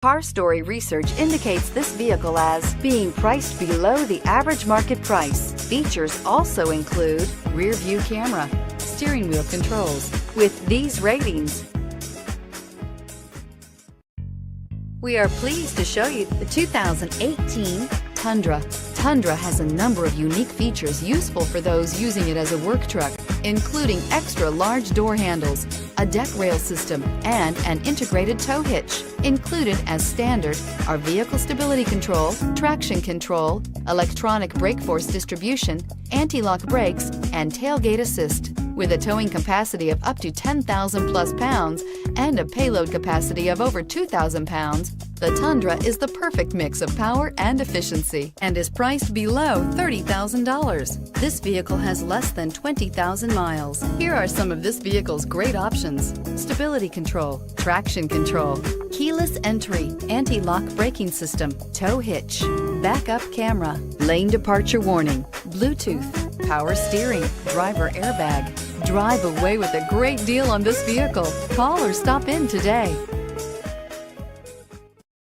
Car Story research indicates this vehicle as being priced below the average market price. Features also include rear view camera, steering wheel controls. With these ratings, we are pleased to show you the 2018 Tundra. Tundra has a number of unique features useful for those using it as a work truck, including extra large door handles, a deck rail system, and an integrated tow hitch. Included as standard are vehicle stability control, traction control, electronic brake force distribution, anti-lock brakes, and tailgate assist. With a towing capacity of up to 10,000 plus pounds and a payload capacity of over 2,000 pounds, the Tundra is the perfect mix of power and efficiency and is priced below $30,000. This vehicle has less than 20,000 miles. Here are some of this vehicle's great options: stability control, traction control, keyless entry, anti-lock braking system, tow hitch, backup camera, lane departure warning, Bluetooth, power steering, driver airbag. Drive away with a great deal on this vehicle. Call or stop in today.